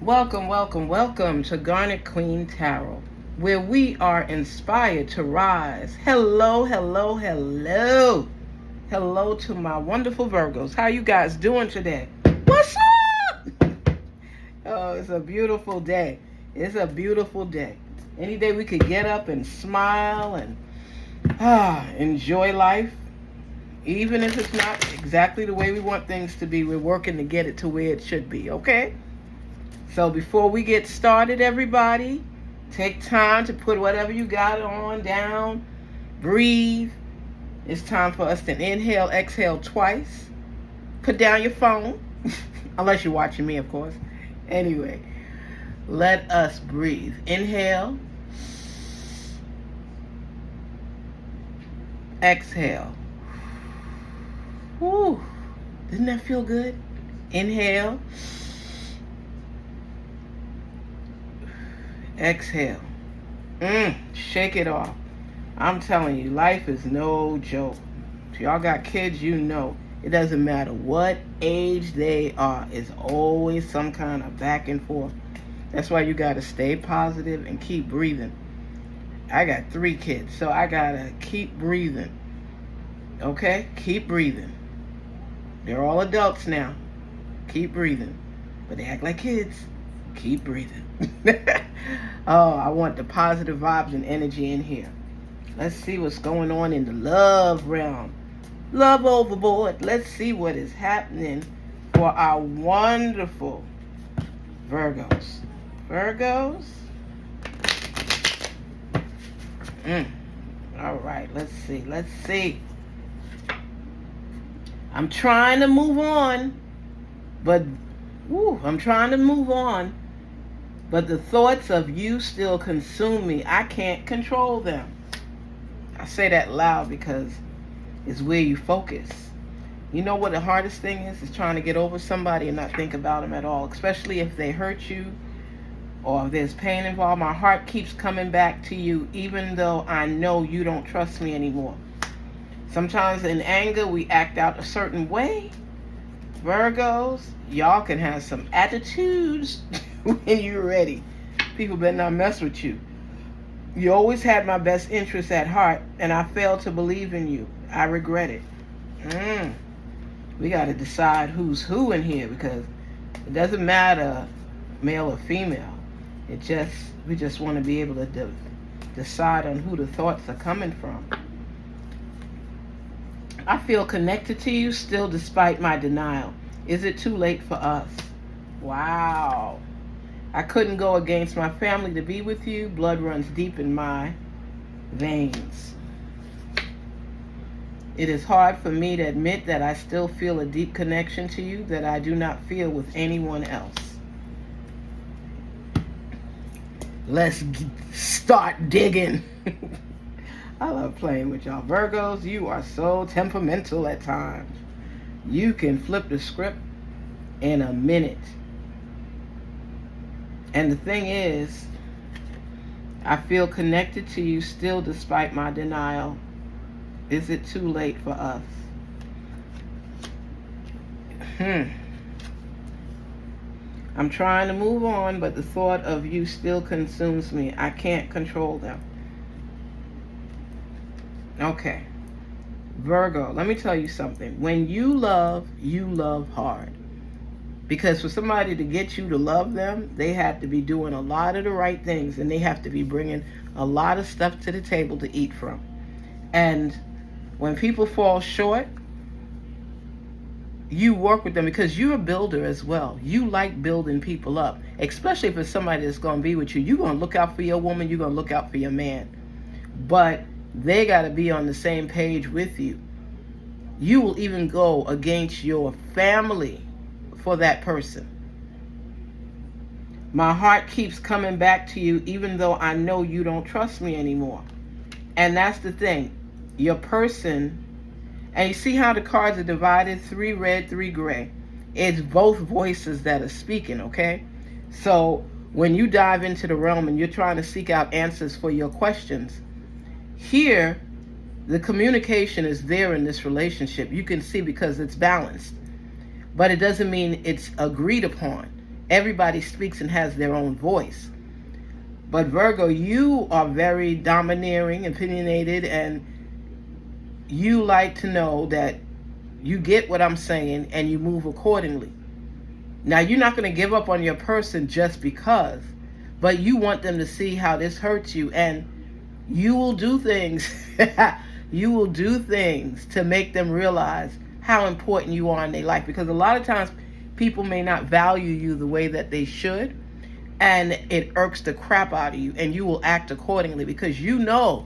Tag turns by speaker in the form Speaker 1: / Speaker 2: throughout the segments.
Speaker 1: Welcome, welcome, welcome to Garnetqueentarot, where we are inspired to rise. Hello, hello, hello. Hello to my wonderful Virgos. How you guys doing today? What's up? Oh, it's a beautiful day. It's a beautiful day. Any day we could get up and smile and enjoy life. Even if it's not exactly the way we want things to be, we're working to get it to where it should be, okay? So before we get started, everybody, take time to put whatever you got on down, breathe. It's time for us to inhale, exhale twice. Put down your phone, unless you're watching me, of course. Anyway, let us breathe. Inhale, exhale. Whew, didn't that feel good? Inhale. Exhale. Shake it off. I'm telling you, life is no joke. If y'all got kids, you know it doesn't matter what age they are. It's always some kind of back and forth. That's why you got to stay positive and keep breathing. I got 3 kids, so I got to keep breathing. Okay? Keep breathing. They're all adults now. Keep breathing. But they act like kids. Keep breathing. Oh, I want the positive vibes and energy in here. Let's see what's going on in the love realm. Love overboard. Let's see what is happening for our wonderful Virgos. Virgos? All right, let's see. Let's see. I'm trying to move on, but But the thoughts of you still consume me. I can't control them. I say that loud because it's where you focus. You know what the hardest thing is? Is trying to get over somebody and not think about them at all. Especially if they hurt you or if there's pain involved. My heart keeps coming back to you even though I know you don't trust me anymore. Sometimes in anger we act out a certain way. Virgos, y'all can have some attitudes when you're ready. People better not mess with you. You always had my best interests at heart, and I failed to believe in you. I regret it. We got to decide who's who in here because it doesn't matter male or female. We just want to be able to decide on who the thoughts are coming from. I feel connected to you still despite my denial. Is it too late for us? Wow. I couldn't go against my family to be with you. Blood runs deep in my veins. It is hard for me to admit that I still feel a deep connection to you that I do not feel with anyone else. Let's start digging. I love playing with y'all. Virgos, you are so temperamental at times. You can flip the script in a minute. And the thing is, I feel connected to you still despite my denial. Is it too late for us? I'm trying to move on, but the thought of you still consumes me. I can't control them. Okay. Virgo, let me tell you something. When you love hard. Because for somebody to get you to love them, they have to be doing a lot of the right things and they have to be bringing a lot of stuff to the table to eat from. And when people fall short, you work with them because you're a builder as well. You like building people up, especially if it's somebody that's going to be with you. You're going to look out for your woman. You're going to look out for your man. But they got to be on the same page with you. You will even go against your family for that person. My heart keeps coming back to you even though I know you don't trust me anymore. And that's the thing. Your person, and you see how the cards are divided, 3 red, 3 gray. It's both voices that are speaking, okay? So when you dive into the realm and you're trying to seek out answers for your questions, here, the communication is there in this relationship. You can see because it's balanced. But it doesn't mean it's agreed upon. Everybody speaks and has their own voice. But Virgo, you are very domineering, opinionated, and you like to know that you get what I'm saying and you move accordingly. Now, you're not going to give up on your person just because, but you want them to see how this hurts you, and you will do things. You will do things to make them realize how important you are in their life, because a lot of times people may not value you the way that they should, and it irks the crap out of you, and you will act accordingly because you know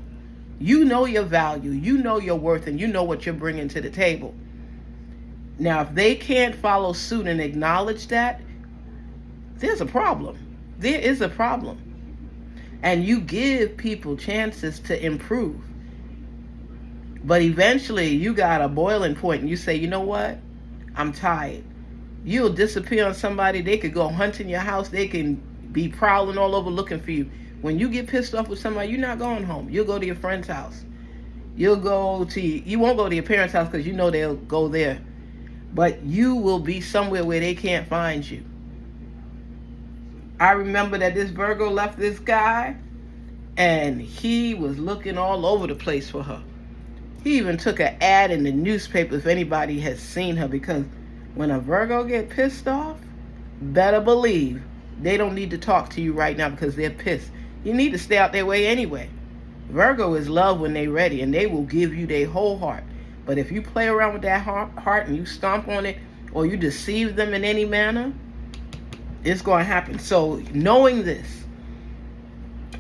Speaker 1: your value, you know your worth, and you know what you're bringing to the table. Now, if they can't follow suit and acknowledge that, there's a problem. There is a problem. And you give people chances to improve. But eventually, you got a boiling point and you say, you know what? I'm tired. You'll disappear on somebody. They could go hunting your house. They can be prowling all over looking for you. When you get pissed off with somebody, you're not going home. You'll go to your friend's house. You won't go to your parents' house because you know they'll go there. But you will be somewhere where they can't find you. I remember that this Virgo left this guy, and he was looking all over the place for her. He even took an ad in the newspaper if anybody has seen her, because when a Virgo get pissed off, better believe they don't need to talk to you right now because they're pissed. You need to stay out their way anyway. Virgo is love when they're ready, and they will give you their whole heart. But if you play around with that heart and you stomp on it, or you deceive them in any manner, it's going to happen. So knowing this,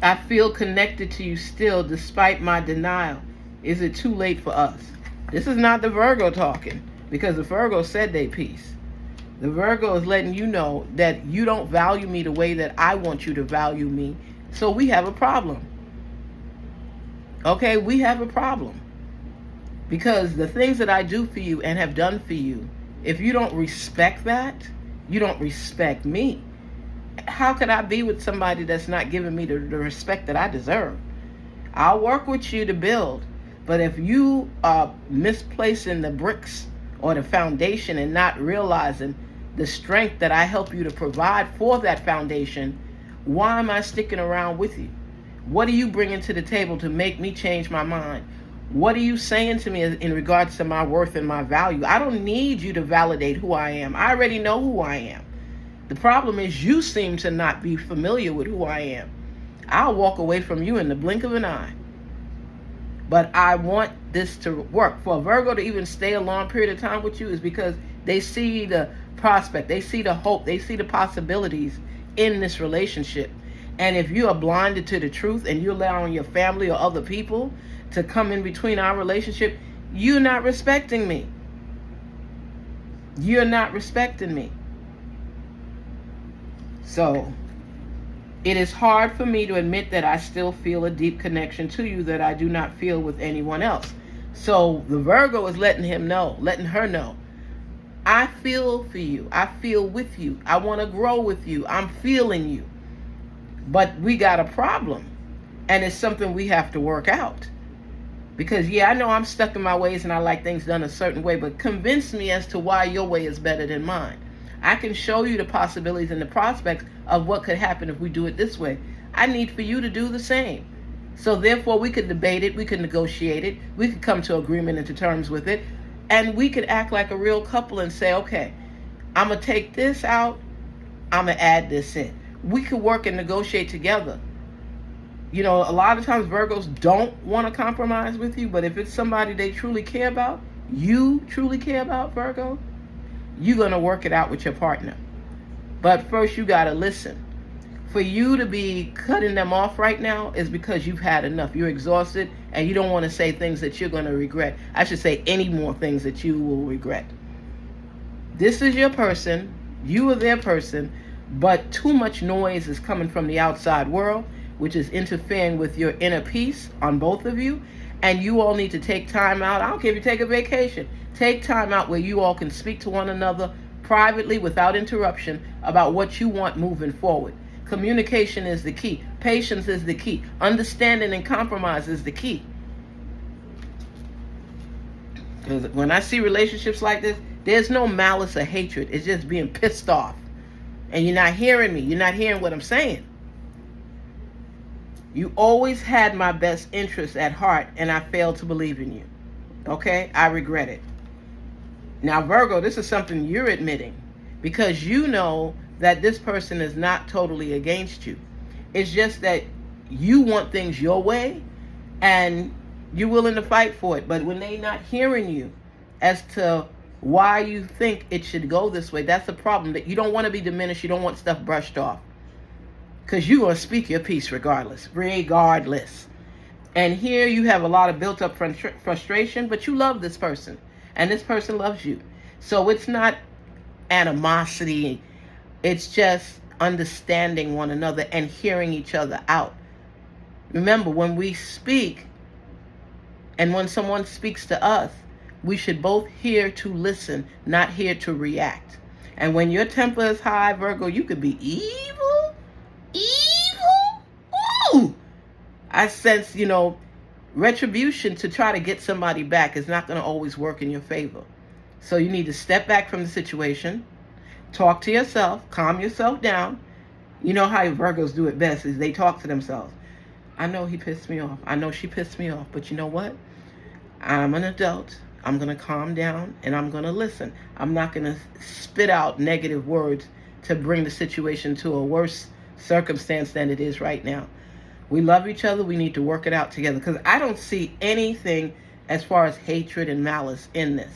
Speaker 1: I feel connected to you still despite my denial. Is it too late for us? This is not the Virgo talking, because the Virgo said their piece. The Virgo is letting you know that you don't value me the way that I want you to value me. So we have a problem. Okay, we have a problem. Because the things that I do for you and have done for you, if you don't respect that, you don't respect me. How could I be with somebody that's not giving me the respect that I deserve? I'll work with you to build. But if you are misplacing the bricks or the foundation and not realizing the strength that I help you to provide for that foundation, why am I sticking around with you? What are you bringing to the table to make me change my mind? What are you saying to me in regards to my worth and my value? I don't need you to validate who I am. I already know who I am. The problem is you seem to not be familiar with who I am. I'll walk away from you in the blink of an eye. But I want this to work. For a Virgo to even stay a long period of time with you is because they see the prospect, they see the hope, they see the possibilities in this relationship. And if you are blinded to the truth and you're allowing your family or other people to come in between our relationship, you're not respecting me. You're not respecting me. So it is hard for me to admit that I still feel a deep connection to you that I do not feel with anyone else. So the Virgo is letting her know, I feel for you. I feel with you. I want to grow with you. I'm feeling you. But we got a problem. And it's something we have to work out. Because, yeah, I know I'm stuck in my ways and I like things done a certain way, but convince me as to why your way is better than mine. I can show you the possibilities and the prospects of what could happen if we do it this way. I need for you to do the same. So therefore, we could debate it, we could negotiate it, we could come to agreement and to terms with it, and we could act like a real couple and say, okay, I'm going to take this out, I'm going to add this in. We could work and negotiate together. You know, a lot of times Virgos don't want to compromise with you, but if it's somebody they truly care about, you truly care about, Virgo, you're going to work it out with your partner. But first you got to listen. For you to be cutting them off right now is because you've had enough. You're exhausted and you don't want to say things that you're going to regret. I should say any more things that you will regret. This is your person. You are their person. But too much noise is coming from the outside world, which is interfering with your inner peace on both of you. And you all need to take time out. I don't care if you take a vacation. Take time out where you all can speak to one another privately without interruption about what you want moving forward. Communication is the key. Patience is the key. Understanding and compromise is the key. Because when I see relationships like this, there's no malice or hatred. It's just being pissed off. And you're not hearing me. You're not hearing what I'm saying. You always had my best interest at heart, and I failed to believe in you. Okay? I regret it. Now, Virgo, this is something you're admitting because you know that this person is not totally against you. It's just that you want things your way and you're willing to fight for it. But when they're not hearing you as to why you think it should go this way, that's the problem. That you don't want to be diminished. You don't want stuff brushed off. Because you're going to speak your piece regardless. Regardless. And here you have a lot of built up frustration, but you love this person. And this person loves you. So it's not animosity. It's just understanding one another and hearing each other out. Remember, when we speak and when someone speaks to us, we should both hear to listen, not hear to react. And when your temper is high, Virgo, you could be evil. Ooh! I sense, retribution to try to get somebody back is not going to always work in your favor. So you need to step back from the situation, talk to yourself, calm yourself down. You know how Virgos do it best is they talk to themselves. I know he pissed me off. I know she pissed me off. But you know what? I'm an adult. I'm going to calm down and I'm going to listen. I'm not going to spit out negative words to bring the situation to a worse circumstance than it is right now. We love each other. We need to work it out together because I don't see anything as far as hatred and malice in this.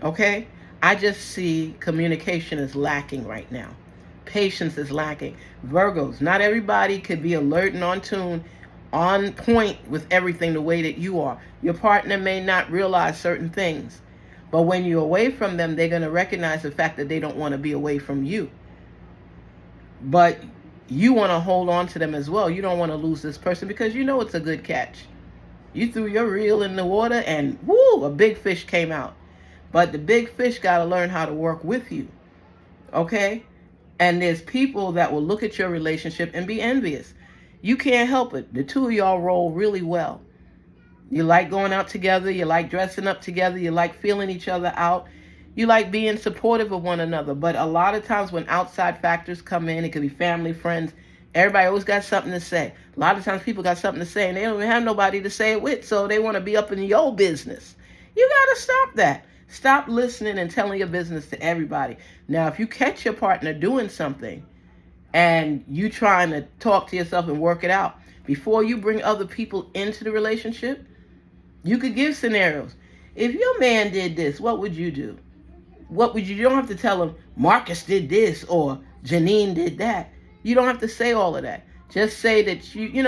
Speaker 1: Okay? I just see communication is lacking right now. Patience is lacking. Virgos, not everybody could be alert and on tune, on point with everything the way that you are. Your partner may not realize certain things, but when you're away from them, they're going to recognize the fact that they don't want to be away from you. But you want to hold on to them as well. You don't want to lose this person because you know it's a good catch. You threw your reel in the water and whoo, a big fish came out. But the big fish got to learn how to work with you. Okay? And there's people that will look at your relationship and be envious. You can't help it. The two of y'all roll really well. You like going out together. You like dressing up together. You like feeling each other out. You like being supportive of one another. But a lot of times when outside factors come in, it could be family, friends, everybody always got something to say. A lot of times people got something to say and they don't even have nobody to say it with, so they want to be up in your business. You got to stop that. Stop listening and telling your business to everybody. Now, if you catch your partner doing something and you trying to talk to yourself and work it out, before you bring other people into the relationship, you could give scenarios. If your man did this, what would you do? What would you? You don't have to tell him Marcus did this or Janine did that. You don't have to say all of that. Just say that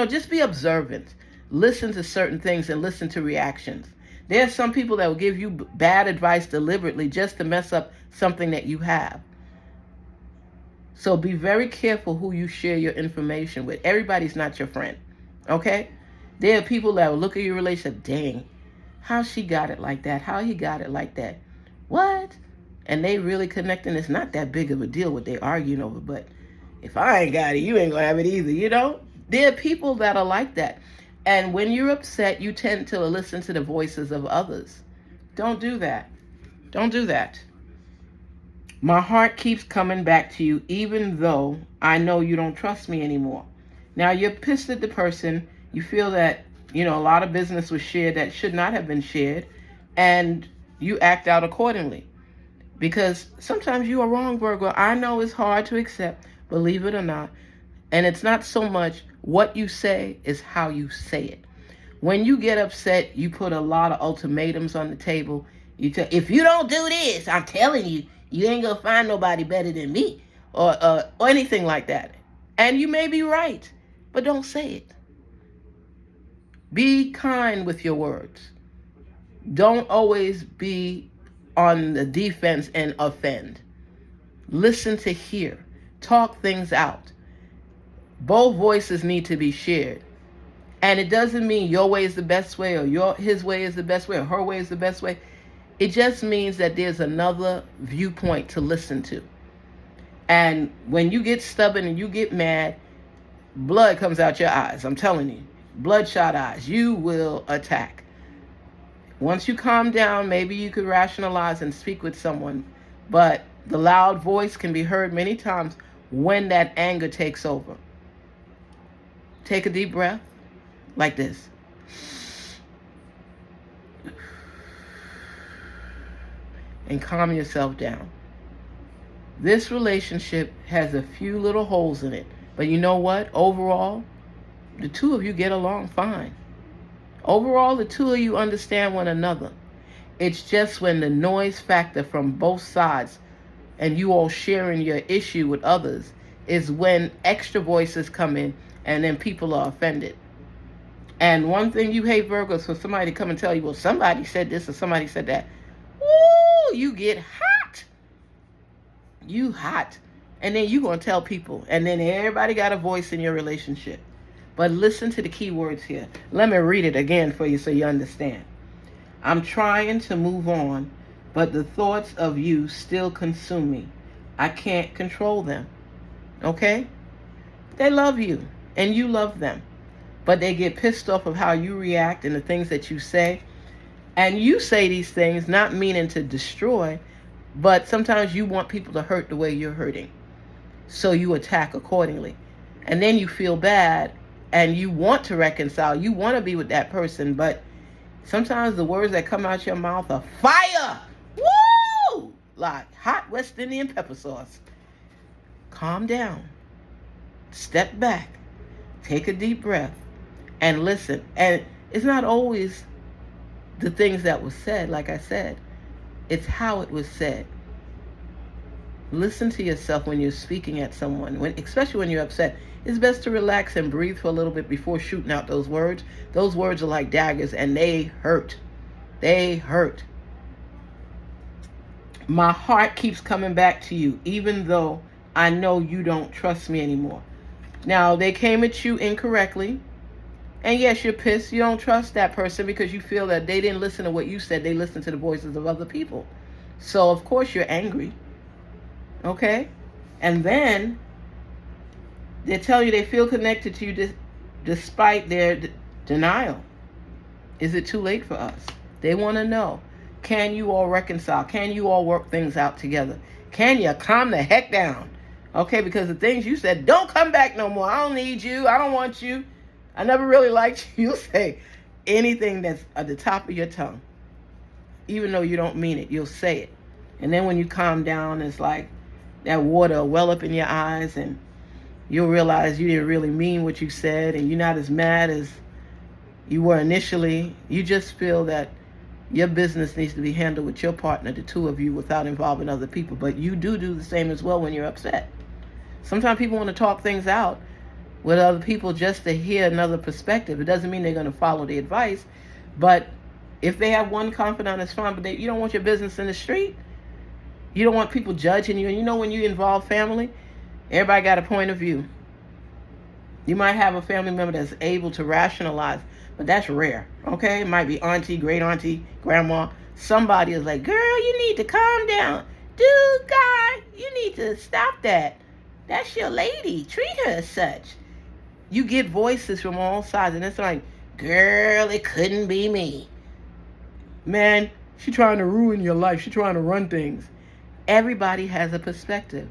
Speaker 1: just be observant. Listen to certain things and listen to reactions. There's some people that will give you bad advice deliberately just to mess up something that you have. So be very careful who you share your information with. Everybody's not your friend. Okay? There are people that will look at your relationship, dang, how she got it like that? How he got it like that? What? And they really connecting. It's not that big of a deal what they arguing over, but if I ain't got it, you ain't gonna have it either, There are people that are like that. And when you're upset, you tend to listen to the voices of others. Don't do that. Don't do that. My heart keeps coming back to you, even though I know you don't trust me anymore. Now, you're pissed at the person. You feel that, a lot of business was shared that should not have been shared. And you act out accordingly. Because sometimes you are wrong, Virgo. I know it's hard to accept, believe it or not. And it's not so much what you say, is how you say it. When you get upset, you put a lot of ultimatums on the table. If you don't do this, I'm telling you, you ain't going to find nobody better than me or anything like that. And you may be right, but don't say it. Be kind with your words. Don't always be on the defense and offend. Listen to hear. Talk things out. Both voices need to be shared. And it doesn't mean your way is the best way or his way is the best way or her way is the best way. It just means that there's another viewpoint to listen to. And when you get stubborn and you get mad, blood comes out your eyes. I'm telling you, bloodshot eyes. You will attack. Once you calm down, maybe you could rationalize and speak with someone. But The loud voice can be heard many times when that anger takes over. Take a deep breath like this. And calm yourself down. This relationship has a few little holes in it. But you know what? Overall, the two of you get along fine. Overall, the two of you understand one another. It's just when the noise factor from both sides and you all sharing your issue with others is when extra voices come in and then people are offended. And one thing you hate, Virgo, is for somebody to come and tell you, well, somebody said this or somebody said that. Woo, you get hot. You hot. And then you're going to tell people. And then everybody got a voice in your relationship. But listen to the key words here. Let me read it again for you so you understand. I'm trying to move on, but the thoughts of you still consume me. I can't control them. Okay? They love you, and you love them. But they get pissed off of how you react and the things that you say. And you say these things not meaning to destroy, but sometimes you want people to hurt the way you're hurting. So you attack accordingly. And then you feel bad, and you want to reconcile. You want to be with that person, but sometimes the words that come out your mouth are fire. Woo! Like hot West Indian pepper sauce. Calm down. Step back. Take a deep breath. And listen. And it's not always the things that were said, like I said. It's how it was said. Listen to yourself when you're speaking at someone, especially when you're upset. It's best to relax and breathe for a little bit before shooting out those words. Those words are like daggers, and they hurt. They hurt. My heart keeps coming back to you, even though I know you don't trust me anymore. Now, they came at you incorrectly. And yes, you're pissed. You don't trust that person because you feel that they didn't listen to what you said. They listened to the voices of other people. So, of course, you're angry. Okay? And then they tell you they feel connected to you despite their denial. Is it too late for us? They want to know, can you all reconcile? Can you all work things out together? Can you calm the heck down? Okay, because the things you said, don't come back no more. I don't need you. I don't want you. I never really liked you. You'll say anything that's at the top of your tongue. Even though you don't mean it, you'll say it. And then when you calm down, it's like that water will well up in your eyes, and you'll realize you didn't really mean what you said, and you're not as mad as you were initially. You just feel that your business needs to be handled with your partner, the two of you, without involving other people. But you do the same as well when you're upset. Sometimes people want to talk things out with other people just to hear another perspective. It doesn't mean they're going to follow the advice. But if they have one confidant, it's fine. But you don't want your business in the street. You don't want people judging you. And you know when you involve family, everybody got a point of view. You might have a family member that's able to rationalize, but that's rare. Okay? It might be auntie, great auntie, grandma. Somebody is like, girl, you need to calm down. Dude, guy, you need to stop that. That's your lady. Treat her as such. You get voices from all sides, and it's like, girl, it couldn't be me. Man, she's trying to ruin your life. She's trying to run things. Everybody has a perspective,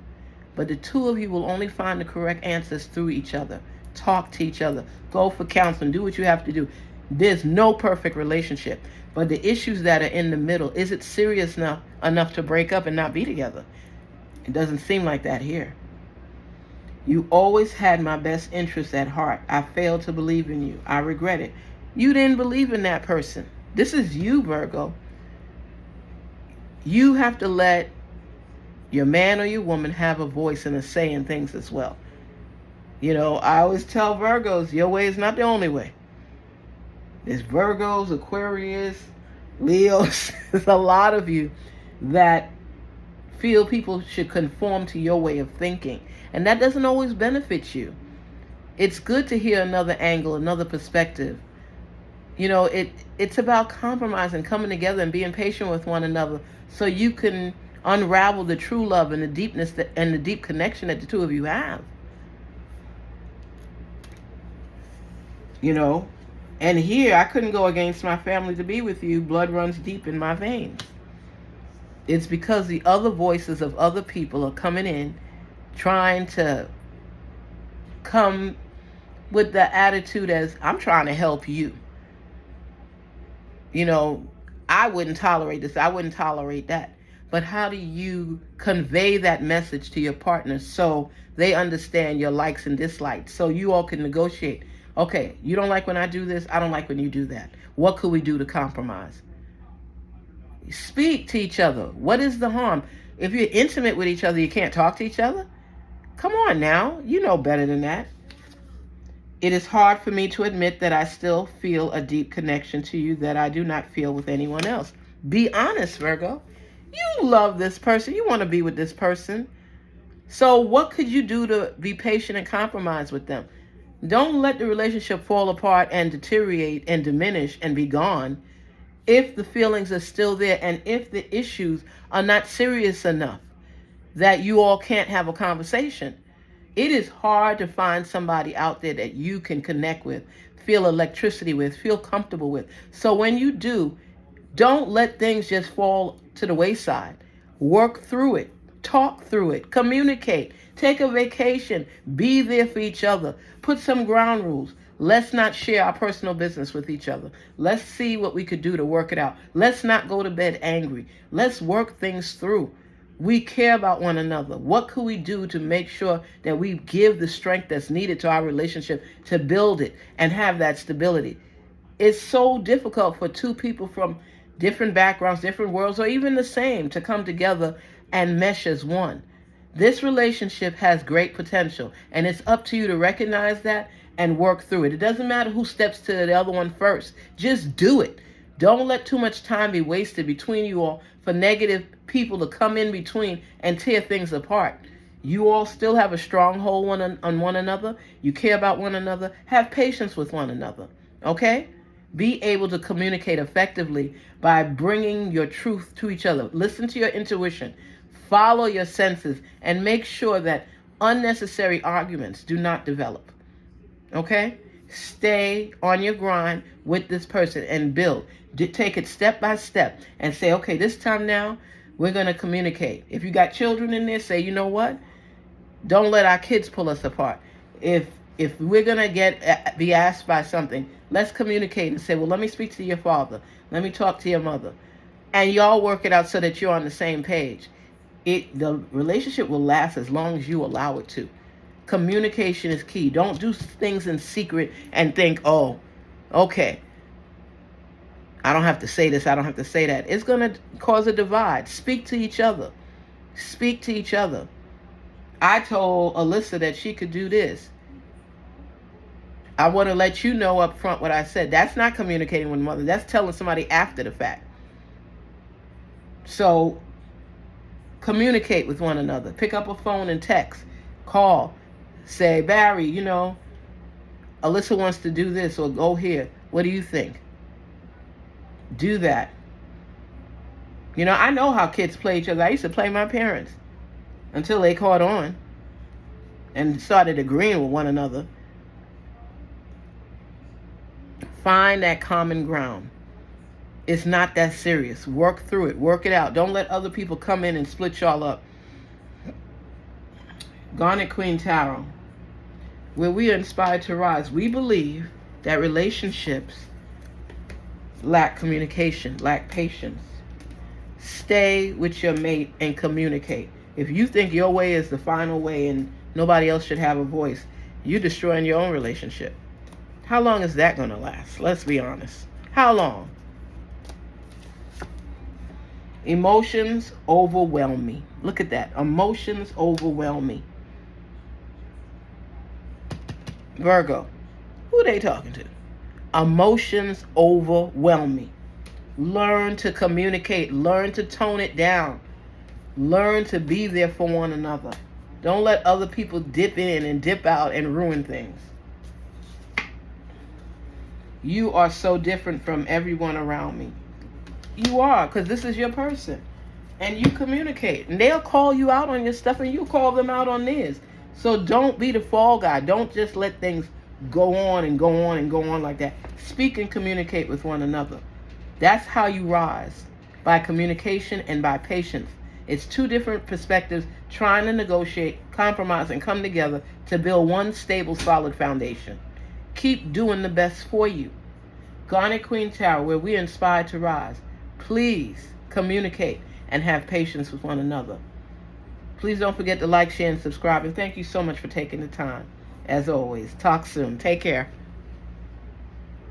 Speaker 1: but the two of you will only find the correct answers through each other. Talk to each other. Go for counseling. Do what you have to do. There's no perfect relationship, but the issues that are in the middle, is it serious enough to break up and not be together? It doesn't seem like that here. You always had my best interests at heart. I failed to believe in you. I regret it. You didn't believe in that person. This is you, Virgo. You have to let your man or your woman have a voice and a say in things as well. You know, I always tell Virgos, your way is not the only way. There's Virgos, Aquarius, Leos. There's a lot of you that feel people should conform to your way of thinking. And that doesn't always benefit you. It's good to hear another angle, another perspective. You know, it's about compromise and coming together and being patient with one another so you can unravel the true love and the deepness and the deep connection that the two of you have. You know, and here I couldn't go against my family to be with you. Blood runs deep in my veins. It's because the other voices of other people are coming in, trying to come with the attitude as, I'm trying to help you. You know, I wouldn't tolerate this. I wouldn't tolerate that. But how do you convey that message to your partner so they understand your likes and dislikes, so you all can negotiate? Okay, you don't like when I do this. I don't like when you do that. What could we do to compromise? Speak to each other. What is the harm? If you're intimate with each other, you can't talk to each other? Come on now. You know better than that. It is hard for me to admit that I still feel a deep connection to you that I do not feel with anyone else. Be honest, Virgo. You love this person. You want to be with this person. So what could you do to be patient and compromise with them? Don't let the relationship fall apart and deteriorate and diminish and be gone if the feelings are still there and if the issues are not serious enough that you all can't have a conversation. It is hard to find somebody out there that you can connect with, feel electricity with, feel comfortable with. So when you do, don't let things just fall to the wayside. Work through it. Talk through it. Communicate. Take a vacation. Be there for each other. Put some ground rules. Let's not share our personal business with each other. Let's see what we could do to work it out. Let's not go to bed angry. Let's work things through. We care about one another. What could we do to make sure that we give the strength that's needed to our relationship to build it and have that stability? It's so difficult for two people from different backgrounds, different worlds, or even the same to come together and mesh as one. This relationship has great potential, and it's up to you to recognize that and work through it. It doesn't matter who steps to the other one first. Just do it. Don't let too much time be wasted between you all for negative people to come in between and tear things apart. You all still have a stronghold on one another. You care about one another. Have patience with one another. Okay? Be able to communicate effectively by bringing your truth to each other. Listen to your intuition. Follow your senses and make sure that unnecessary arguments do not develop. Okay? Stay on your grind with this person and build. Take it step by step and say, okay, this time now, we're going to communicate. If you got children in there, say, you know what? Don't let our kids pull us apart. If we're going to be asked by something, let's communicate and say, well, let me speak to your father. Let me talk to your mother. And y'all work it out so that you're on the same page. The relationship will last as long as you allow it to. Communication is key. Don't do things in secret and think, oh, okay, I don't have to say this, I don't have to say that. It's going to cause a divide. Speak to each other. Speak to each other. I told Alyssa that she could do this. I want to let you know up front what I said. That's not communicating with mother. That's telling somebody after the fact. So communicate with one another. Pick up a phone and text. Call. Say, Barry, Alyssa wants to do this or go here. What do you think? Do that. I know how kids play each other. I used to play my parents until they caught on and started agreeing with one another. Find that common ground. It's not that serious. Work through it. Work it out. Don't let other people come in and split y'all up. Garnetqueentarot, where we are inspired to rise. We believe that relationships lack communication, lack patience. Stay with your mate and communicate. If you think your way is the final way and nobody else should have a voice, you're destroying your own relationship. How long is that going to last? Let's be honest. How long? Emotions overwhelm me. Look at that. Emotions overwhelm me. Virgo, who they talking to? Emotions overwhelm me. Learn to communicate. Learn to tone it down. Learn to be there for one another. Don't let other people dip in and dip out and ruin things. You are so different from everyone around me. You are, because this is your person. And you communicate. And they'll call you out on your stuff and you call them out on theirs. So don't be the fall guy. Don't just let things go on and go on and go on like that. Speak and communicate with one another. That's how you rise. by communication and by patience. It's two different perspectives trying to negotiate, compromise, and come together to build one stable, solid foundation. Keep doing the best for you. Garnet Queen Tarot, where we inspire to rise. Please communicate and have patience with one another. Please don't forget to like, share, and subscribe. And thank you so much for taking the time. As always, talk soon. Take care.